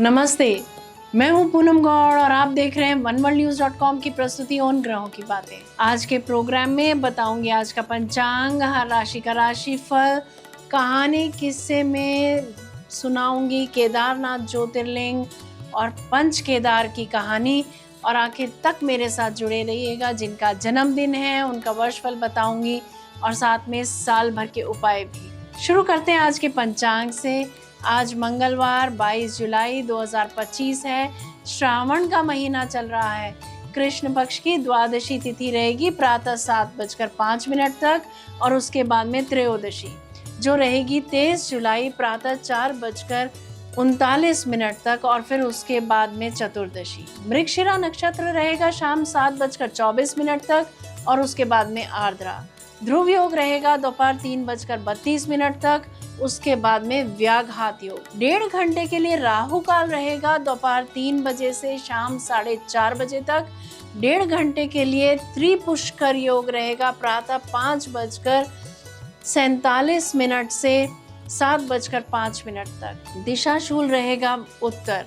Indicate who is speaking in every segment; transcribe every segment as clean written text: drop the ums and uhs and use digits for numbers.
Speaker 1: नमस्ते, मैं हूं पूनम गौड़ और आप देख रहे हैं oneworldnews.com की प्रस्तुति उन ग्रहों की बातें। आज के प्रोग्राम में बताऊंगी आज का पंचांग, हर राशि का राशिफल, कहानी किस्से में सुनाऊंगी केदारनाथ ज्योतिर्लिंग और पंच केदार की कहानी। और आखिर तक मेरे साथ जुड़े रहिएगा। जिनका जन्मदिन है उनका वर्षफल बताऊंगी और साथ में साल भर के उपाय भी। शुरू करते हैं आज के पंचांग से। आज मंगलवार 22 जुलाई 2025 है। श्रावण का महीना चल रहा है। कृष्ण पक्ष की द्वादशी तिथि रहेगी प्रातः 7:05 तक और उसके बाद में त्रयोदशी जो रहेगी 23 जुलाई प्रातः 4:39 तक और फिर उसके बाद में चतुर्दशी। मृगशिरा नक्षत्र रहेगा शाम 7:24 तक और उसके बाद में आर्द्रा। ध्रुव योग रहेगा दोपहर 3:32 तक, उसके बाद में व्याघात योग। 1.5 घंटे के लिए राहु काल रहेगा दोपहर 3 बजे से शाम 4:30 बजे तक। 1.5 घंटे के लिए त्रिपुष्कर योग रहेगा प्रातः 5:47 से 7:05 तक। दिशाशूल रहेगा उत्तर।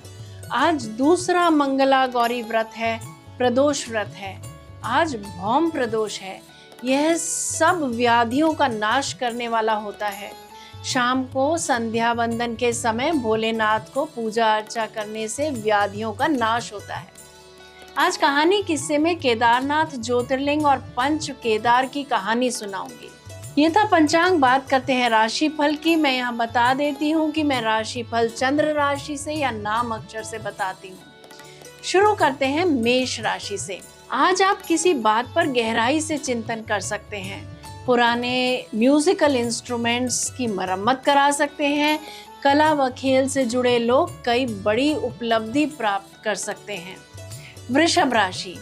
Speaker 1: आज दूसरा मंगला गौरी व्रत है, प्रदोष व्रत है। आज भौम प्रदोष है। यह सब व्याधियों का नाश करने वाला होता है। शाम को संध्या वंदन के समय भोलेनाथ को पूजा अर्चा करने से व्याधियों का नाश होता है। आज कहानी किस्से में केदारनाथ ज्योतिर्लिंग और पंच केदार की कहानी सुनाऊंगी। ये था पंचांग। बात करते हैं राशिफल की। मैं यहाँ बता देती हूँ कि मैं राशिफल चंद्र राशि से या नाम अक्षर से बताती हूँ। शुरू करते हैं मेष राशि से। आज आप किसी बात पर गहराई से चिंतन कर सकते हैं। पुराने म्यूजिकल इंस्ट्रूमेंट्स की मरम्मत करा सकते हैं। कला व खेल से जुड़े लोग कई बड़ी उपलब्धि प्राप्त कर सकते हैं। वृषभ राशि,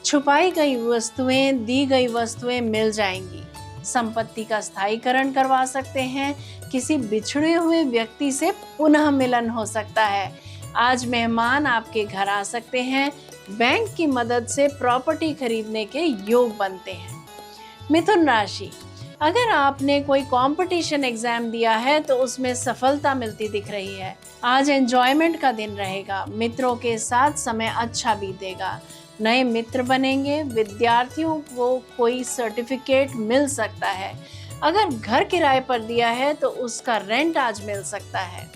Speaker 1: छुपाई गई वस्तुएं, दी गई वस्तुएं मिल जाएंगी। संपत्ति का स्थायीकरण करवा सकते हैं। किसी बिछड़े हुए व्यक्ति से पुनः मिलन हो सकता है। आज मेहमान आपके घर आ सकते हैं। बैंक की मदद से प्रॉपर्टी खरीदने के योग बनते हैं। मिथुन राशि, अगर आपने कोई कंपटीशन एग्जाम दिया है तो उसमें सफलता मिलती दिख रही है। आज एंजॉयमेंट का दिन रहेगा। मित्रों के साथ समय अच्छा बीतेगा। नए मित्र बनेंगे। विद्यार्थियों को कोई सर्टिफिकेट मिल सकता है। अगर घर किराए पर दिया है तो उसका रेंट आज मिल सकता है।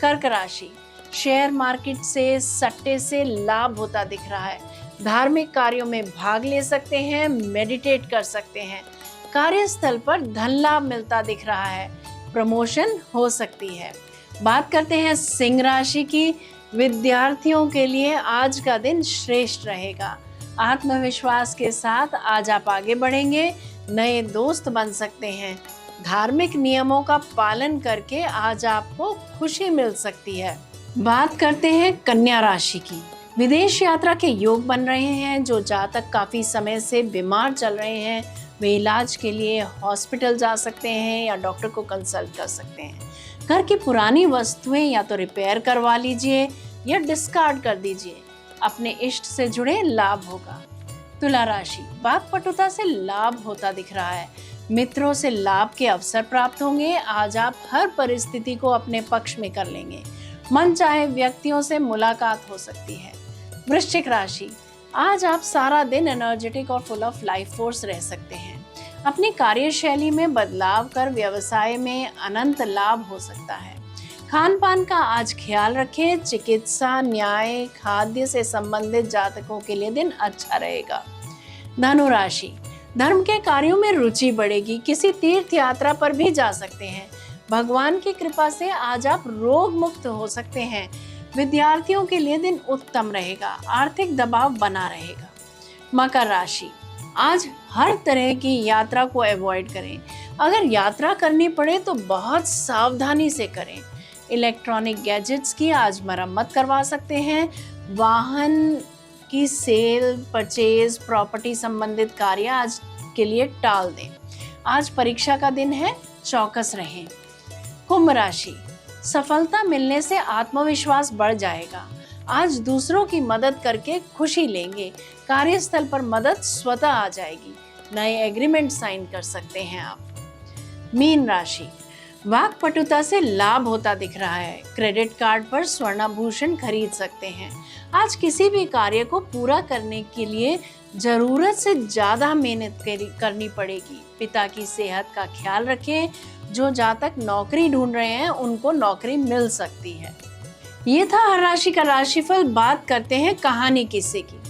Speaker 1: कर्क राशि, शेयर मार्केट से, सट्टे से लाभ होता दिख रहा है। धार्मिक कार्यों में भाग ले सकते हैं। मेडिटेट कर सकते हैं। कार्यस्थल पर धन लाभ मिलता दिख रहा है। प्रमोशन हो सकती है। बात करते हैं सिंह राशि की। विद्यार्थियों के लिए आज का दिन श्रेष्ठ रहेगा। आत्मविश्वास के साथ आज आप आगे बढ़ेंगे। नए दोस्त बन सकते हैं। धार्मिक नियमों का पालन करके आज आपको खुशी मिल सकती है। बात करते हैं कन्या राशि की। विदेश यात्रा के योग बन रहे हैं। जो जातक काफी समय से बीमार चल रहे हैं वे इलाज के लिए हॉस्पिटल जा सकते हैं या डॉक्टर को कंसल्ट कर सकते हैं। घर की पुरानी वस्तुएं या तो रिपेयर करवा लीजिए या डिस्कार्ड कर दीजिए। अपने इष्ट से जुड़े लाभ होगा। तुला राशि, वाक्पटुता से लाभ होता दिख रहा है। मित्रों से लाभ के अवसर प्राप्त होंगे। आज आप हर परिस्थिति को अपने पक्ष में कर लेंगे। मन चाहे व्यक्तियों से मुलाकात हो सकती है। वृश्चिक राशि, आज आप सारा दिन एनर्जेटिक और फुल ऑफ लाइफ फोर्स रह सकते हैं। अपनी कार्यशैली में बदलाव कर व्यवसाय में अनंत लाभ हो सकता है। खान पान का आज ख्याल रखें। चिकित्सा, न्याय, खाद्य से संबंधित जातकों के लिए दिन अच्छा रहेगा। धनु राशि, धर्म के कार्यों में रुचि बढ़ेगी। किसी तीर्थ यात्रा पर भी जा सकते हैं। भगवान की कृपा से आज आप रोग मुक्त हो सकते हैं। विद्यार्थियों के लिए दिन उत्तम रहेगा। आर्थिक दबाव बना रहेगा। मकर राशि, आज हर तरह की यात्रा को अवॉइड करें। अगर यात्रा करनी पड़े तो बहुत सावधानी से करें। इलेक्ट्रॉनिक गैजेट्स की आज मरम्मत करवा सकते हैं। वाहन की सेल, परचेज, प्रॉपर्टी संबंधित कार्य आज के लिए टाल दें। आज परीक्षा का दिन है, चौकस रहें। कुंभ राशि, सफलता मिलने से आत्मविश्वास बढ़ जाएगा। आज दूसरों की मदद करके खुशी लेंगे। कार्यस्थल पर मदद स्वतः आ जाएगी। नए एग्रीमेंट साइन कर सकते हैं आप। मीन राशि, वाक्पटुता से लाभ होता दिख रहा है। क्रेडिट कार्ड पर स्वर्णाभूषण खरीद सकते हैं। आज किसी भी कार्य को पूरा करने के लिए जरूरत से ज्यादा मेहनत करनी पड़ेगी। पिता की सेहत का ख्याल रखें। जो जातक नौकरी ढूंढ रहे हैं उनको नौकरी मिल सकती है। ये था हर राशि का राशिफल। बात करते हैं कहानी किस्से की।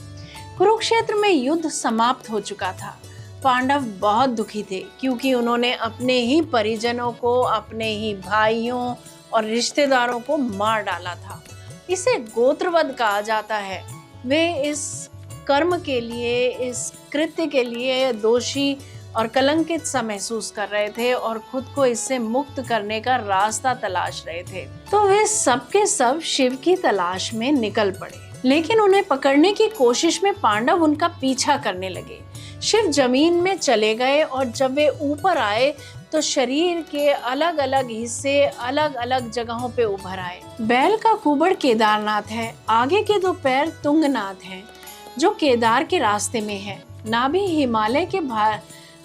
Speaker 1: कुरुक्षेत्र में युद्ध समाप्त हो चुका था। पांडव बहुत दुखी थे क्योंकि उन्होंने अपने ही परिजनों को, अपने ही भाइयों और रिश्तेदारों को मार डाला था। इसे गोत्रवध कहा जाता है। वे इस कर्म के लिए, इस कृत्य के लिए दोषी और कलंकित सा महसूस कर रहे थे और खुद को इससे मुक्त करने का रास्ता तलाश रहे थे। तो वे सबके सब शिव की तलाश में निकल पड़े, लेकिन उन्हें पकड़ने की कोशिश में पांडव उनका पीछा करने लगे। शिव जमीन में चले गए और जब वे ऊपर आए तो शरीर के अलग अलग हिस्से अलग अलग जगहों पे उभर आए। बैल का कुबड़ केदारनाथ है, आगे के दो पैर तुंगनाथ हैं जो केदार के रास्ते में है। नाभि हिमालय के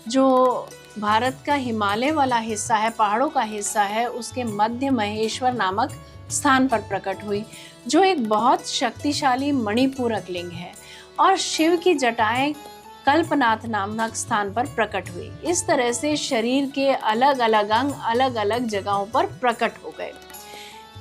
Speaker 1: जो भारत का हिमालय वाला हिस्सा है, पहाड़ों का हिस्सा है, उसके मध्य महेश्वर नामक स्थान पर प्रकट हुई, जो एक बहुत शक्तिशाली मणिपूरक लिंग है। और शिव की जटाएं कल्पनाथ नामक स्थान पर प्रकट हुई। इस तरह से शरीर के अलग अलग अंग अलग अलग जगहों पर प्रकट हो गए।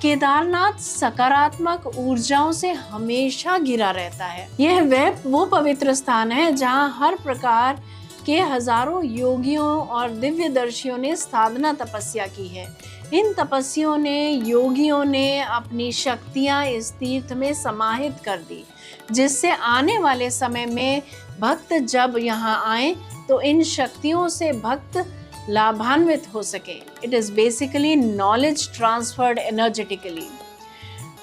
Speaker 1: केदारनाथ सकारात्मक ऊर्जाओं से हमेशा घिरा रहता है। यह वो पवित्र स्थान है जहां हर प्रकार के हजारों योगियों और दिव्यदर्शियों ने साधना तपस्या की है। इन तपस्वियों ने, योगियों ने अपनी शक्तियां इस तीर्थ में समाहित कर दी, जिससे आने वाले समय में भक्त जब यहाँ आए तो इन शक्तियों से भक्त लाभान्वित हो सके। It is basically knowledge transferred energetically.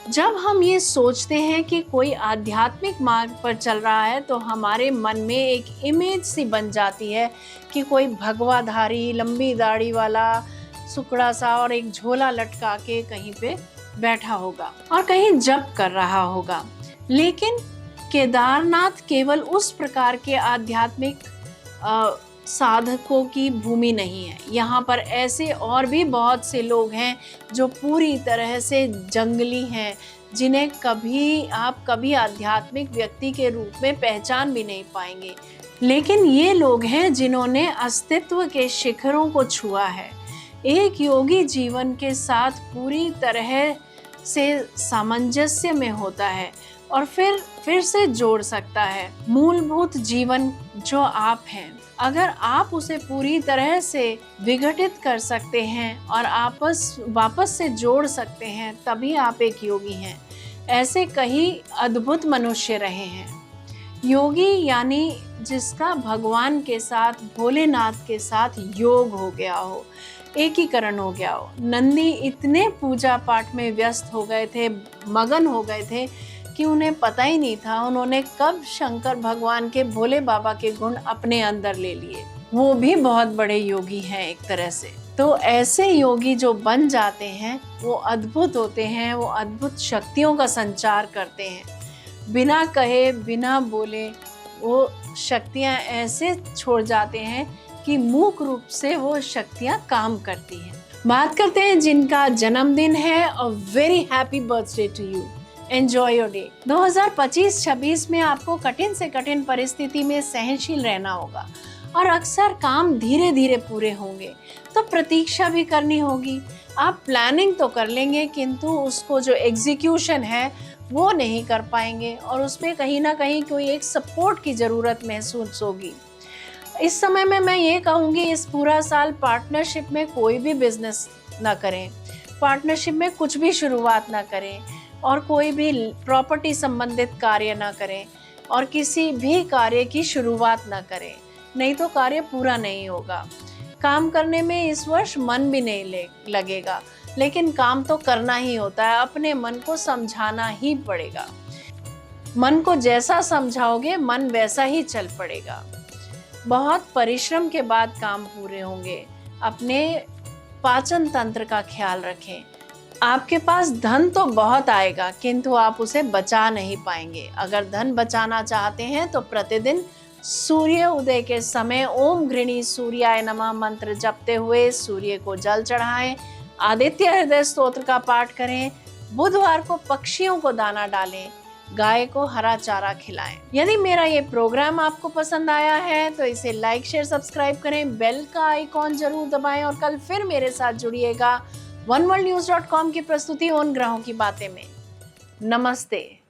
Speaker 1: जब हम ये सोचते हैं कि कोई आध्यात्मिक मार्ग पर चल रहा है तो हमारे मन में एक इमेज सी बन जाती है कि कोई भगवाधारी, लंबी दाढ़ी वाला, सुकड़ा सा और एक झोला लटका के कहीं पे बैठा होगा और कहीं जप कर रहा होगा। लेकिन केदारनाथ केवल उस प्रकार के आध्यात्मिक साधकों की भूमि नहीं है। यहाँ पर ऐसे और भी बहुत से लोग हैं जो पूरी तरह से जंगली हैं, जिन्हें कभी आध्यात्मिक व्यक्ति के रूप में पहचान भी नहीं पाएंगे। लेकिन ये लोग हैं जिन्होंने अस्तित्व के शिखरों को छुआ है। एक योगी जीवन के साथ पूरी तरह से सामंजस्य में होता है और फिर से जोड़ सकता है मूलभूत जीवन जो आप हैं। अगर आप उसे पूरी तरह से विघटित कर सकते हैं और वापस से जोड़ सकते हैं, तभी आप एक योगी हैं। ऐसे कई अद्भुत मनुष्य रहे हैं। योगी यानी जिसका भगवान के साथ, भोलेनाथ के साथ योग हो गया हो, एकीकरण हो गया हो। नंदी इतने पूजा पाठ में व्यस्त हो गए थे, मगन हो गए थे कि उन्हें पता ही नहीं था उन्होंने कब शंकर भगवान के, भोले बाबा के गुण अपने अंदर ले लिए। वो भी बहुत बड़े योगी हैं एक तरह से। तो ऐसे योगी जो बन जाते हैं वो अद्भुत होते हैं, वो अद्भुत शक्तियों का संचार करते हैं। बिना कहे, बिना बोले वो शक्तियाँ ऐसे छोड़ जाते हैं कि मूक रूप से वो शक्तियाँ काम करती हैं। बात करते हैं जिनका जन्मदिन है। A very happy birthday to you. Enjoy your day. 2025-26 में आपको कठिन से कठिन परिस्थिति में सहनशील रहना होगा और अक्सर काम धीरे धीरे पूरे होंगे, तो प्रतीक्षा भी करनी होगी। आप प्लानिंग तो कर लेंगे किंतु उसको जो एग्जीक्यूशन है वो नहीं कर पाएंगे और उसमें कहीं ना कहीं कोई एक सपोर्ट की ज़रूरत महसूस होगी। इस समय में मैं ये कहूँगी, इस पूरा साल पार्टनरशिप में कोई भी बिजनेस ना करें, पार्टनरशिप में कुछ भी शुरुआत ना करें और कोई भी प्रॉपर्टी संबंधित कार्य ना करें और किसी भी कार्य की शुरुआत ना करें, नहीं तो कार्य पूरा नहीं होगा। काम करने में इस वर्ष मन भी नहीं लगेगा, लेकिन काम तो करना ही होता है। अपने मन को समझाना ही पड़ेगा। मन को जैसा समझाओगे मन वैसा ही चल पड़ेगा। बहुत परिश्रम के बाद काम पूरे होंगे। अपने पाचन तंत्र का ख्याल रखें। आपके पास धन तो बहुत आएगा किंतु आप उसे बचा नहीं पाएंगे। अगर धन बचाना चाहते हैं तो प्रतिदिन सूर्य उदय के समय ओम घृणी सूर्याय नमः मंत्र जपते हुए सूर्य को जल चढ़ाएं। आदित्य हृदय स्तोत्र का पाठ करें। बुधवार को पक्षियों को दाना डालें। गाय को हरा चारा खिलाएं। यदि मेरा ये प्रोग्राम आपको पसंद आया है तो इसे लाइक शेयर सब्सक्राइब करें, बेल का आइकॉन जरूर दबाएं और कल फिर मेरे साथ जुड़िएगा oneworldnews.com की प्रस्तुति उन ग्रहों की बातें में। नमस्ते।